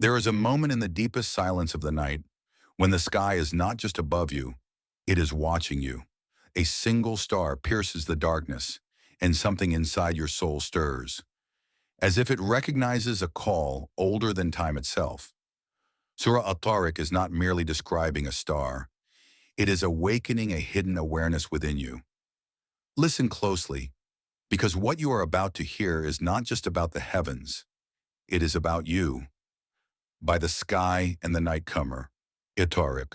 There is a moment in the deepest silence of the night when the sky is not just above you, it is watching you. A single star pierces the darkness, and something inside your soul stirs, as if it recognizes a call older than time itself. Surah At-Tariq is not merely describing a star, it is awakening a hidden awareness within you. Listen closely, because what you are about to hear is not just about the heavens, it is about you. By the sky and the nightcomer, At-Tariq.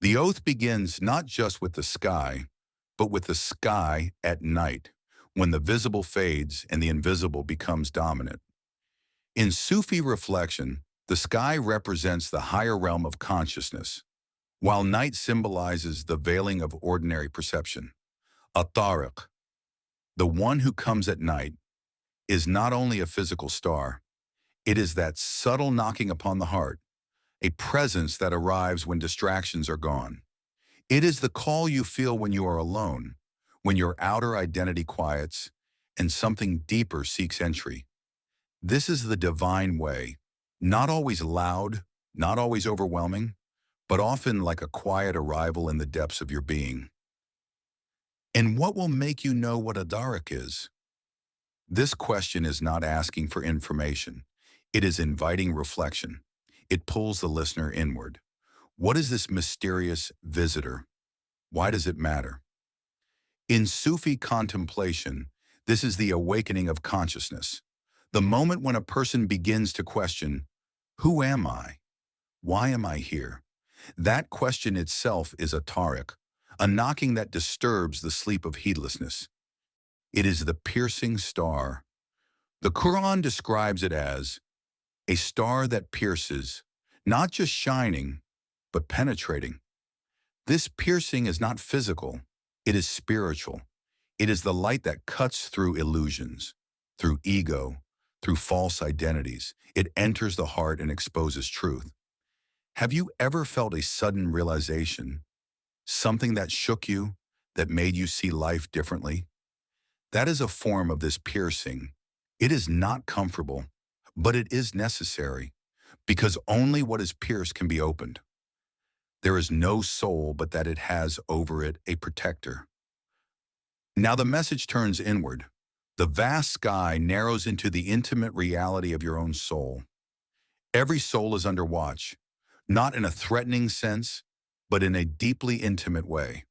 The oath begins not just with the sky, but with the sky at night, when the visible fades and the invisible becomes dominant. In Sufi reflection, the sky represents the higher realm of consciousness, while night symbolizes the veiling of ordinary perception. At-Tariq, the one who comes at night, is not only a physical star, it is that subtle knocking upon the heart, a presence that arrives when distractions are gone. It is the call you feel when you are alone, when your outer identity quiets and something deeper seeks entry. This is the divine way, not always loud, not always overwhelming, but often like a quiet arrival in the depths of your being. And what will make you know what At-Tariq is? This question is not asking for information. It is inviting reflection. It pulls the listener inward. What is this mysterious visitor? Why does it matter? In Sufi contemplation, this is the awakening of consciousness, the moment when a person begins to question, who am I? Why am I here? That question itself is a tariq, a knocking that disturbs the sleep of heedlessness. It is the piercing star. The Quran describes it as a star that pierces, not just shining, but penetrating. This piercing is not physical, it is spiritual. It is the light that cuts through illusions, through ego, through false identities. It enters the heart and exposes truth. Have you ever felt a sudden realization, something that shook you, that made you see life differently? That is a form of this piercing. It is not comfortable, but it is necessary, because only what is pierced can be opened. There is no soul but that it has over it a protector. Now the message turns inward. The vast sky narrows into the intimate reality of your own soul. Every soul is under watch, not in a threatening sense, but in a deeply intimate way.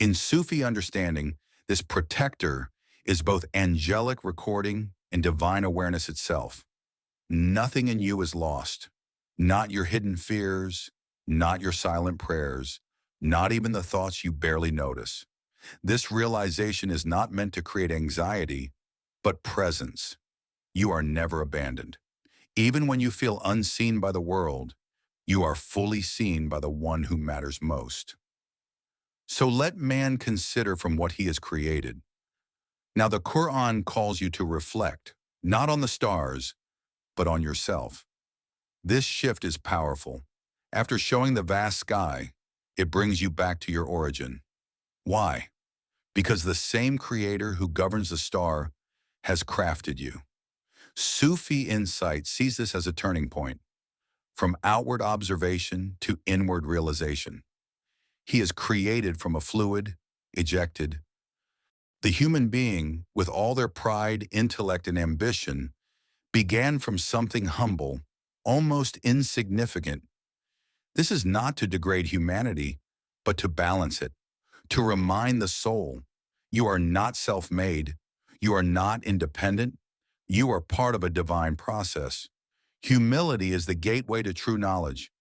In Sufi understanding, this protector is both angelic recording and divine awareness itself. Nothing in you is lost, not your hidden fears, not your silent prayers, not even the thoughts you barely notice. This realization is not meant to create anxiety, but presence. You are never abandoned. Even when you feel unseen by the world, you are fully seen by the one who matters most. So let man consider from what he has created. Now the Quran calls you to reflect, not on the stars, but on yourself. This shift is powerful. After showing the vast sky, it brings you back to your origin. Why? Because the same creator who governs the star has crafted you. Sufi insight sees this as a turning point, from outward observation to inward realization. He is created from a fluid, ejected. The human being, with all their pride, intellect, and ambition, began from something humble, almost insignificant. This is not to degrade humanity, but to balance it, to remind the soul, you are not self-made, you are not independent, you are part of a divine process. Humility is the gateway to true knowledge,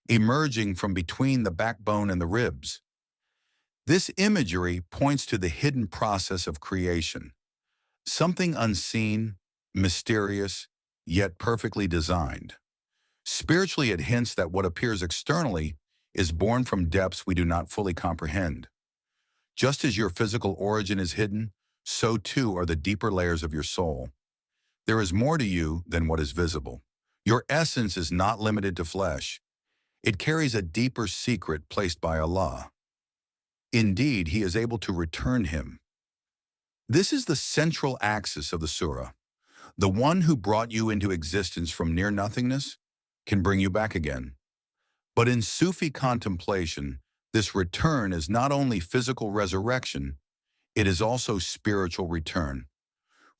emerging from between the backbone and the ribs. This imagery points to the hidden process of creation, something unseen, mysterious, yet perfectly designed. Spiritually, it hints that what appears externally is born from depths we do not fully comprehend. Just as your physical origin is hidden, so too are the deeper layers of your soul. There is more to you than what is visible. Your essence is not limited to flesh. It carries a deeper secret placed by Allah. Indeed, He is able to return Him. This is the central axis of the surah. The one who brought you into existence from near nothingness can bring you back again. But in Sufi contemplation, this return is not only physical resurrection, it is also spiritual return.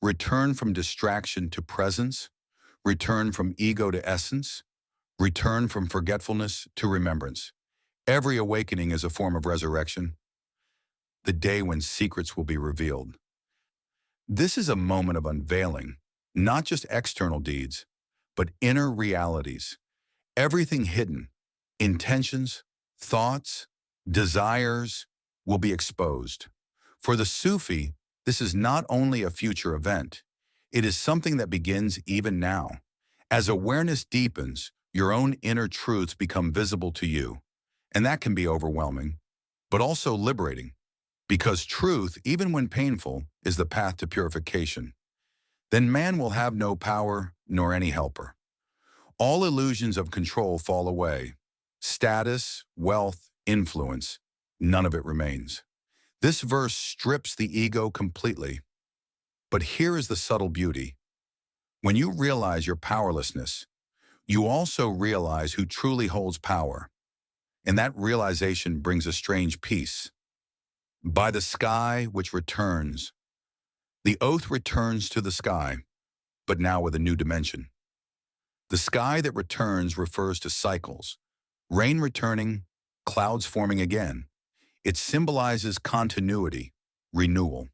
Return from distraction to presence, return from ego to essence, return from forgetfulness to remembrance. Every awakening is a form of resurrection, the day when secrets will be revealed. This is a moment of unveiling, not just external deeds, but inner realities. Everything hidden, intentions, thoughts, desires, will be exposed. For the Sufi, this is not only a future event, it is something that begins even now. As awareness deepens, your own inner truths become visible to you, and that can be overwhelming, but also liberating, because truth, even when painful, is the path to purification. Then man will have no power nor any helper. All illusions of control fall away. Status, wealth, influence, none of it remains. This verse strips the ego completely. But here is the subtle beauty. When you realize your powerlessness, you also realize who truly holds power. And that realization brings a strange peace. By the sky which returns, the oath returns to the sky, but now with a new dimension. The sky that returns refers to cycles, rain returning, clouds forming again. It symbolizes continuity, renewal.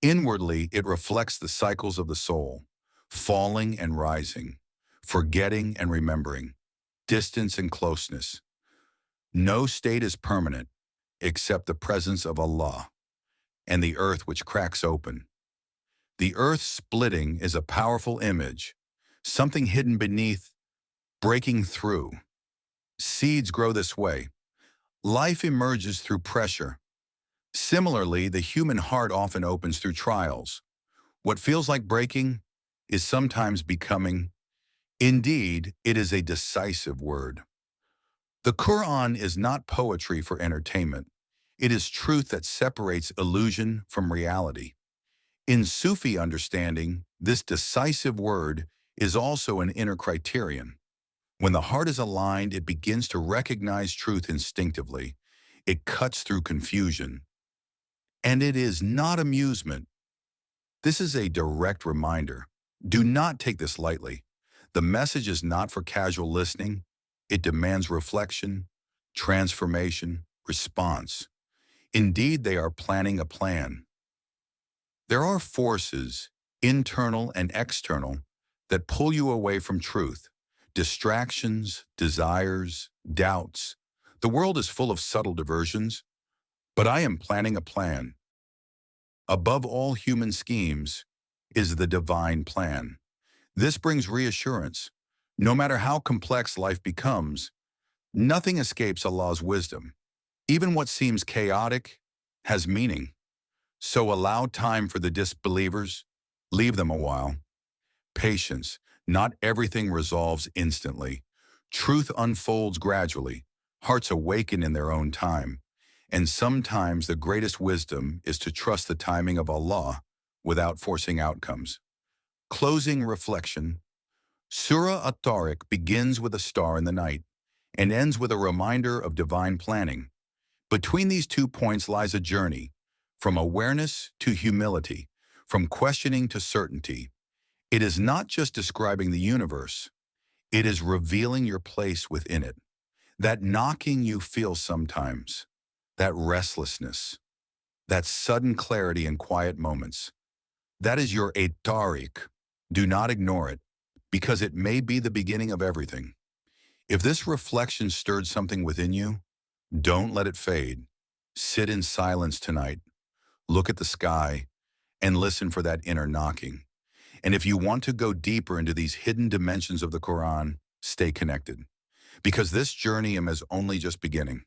Inwardly, it reflects the cycles of the soul, falling and rising, forgetting and remembering, distance and closeness. No state is permanent except the presence of Allah and the earth which cracks open. The earth splitting is a powerful image, something hidden beneath, breaking through. Seeds grow this way. Life emerges through pressure. Similarly, the human heart often opens through trials. What feels like breaking is sometimes becoming. Indeed, it is a decisive word. The Quran is not poetry for entertainment. It is truth that separates illusion from reality. In Sufi understanding, this decisive word is also an inner criterion. When the heart is aligned, it begins to recognize truth instinctively. It cuts through confusion. And it is not amusement. This is a direct reminder. Do not take this lightly. The message is not for casual listening. It demands reflection, transformation, response. Indeed, they are planning a plan. There are forces, internal and external, that pull you away from truth. Distractions, desires, doubts. The world is full of subtle diversions, but I am planning a plan. Above all human schemes is the divine plan. This brings reassurance. No matter how complex life becomes, nothing escapes Allah's wisdom. Even what seems chaotic has meaning. So allow time for the disbelievers. Leave them a while. Patience. Not everything resolves instantly. Truth unfolds gradually. Hearts awaken in their own time. And sometimes the greatest wisdom is to trust the timing of Allah without forcing outcomes. Closing reflection. Surah At-Tariq begins with a star in the night and ends with a reminder of divine planning. Between these 2 points lies a journey, from awareness to humility, from questioning to certainty. It is not just describing the universe, it is revealing your place within it. That knocking you feel sometimes, that restlessness, that sudden clarity in quiet moments. That is your At-Tariq. Do not ignore it, because it may be the beginning of everything. If this reflection stirred something within you, don't let it fade. Sit in silence tonight, look at the sky, and listen for that inner knocking. And if you want to go deeper into these hidden dimensions of the Quran, stay connected, because this journey is only just beginning.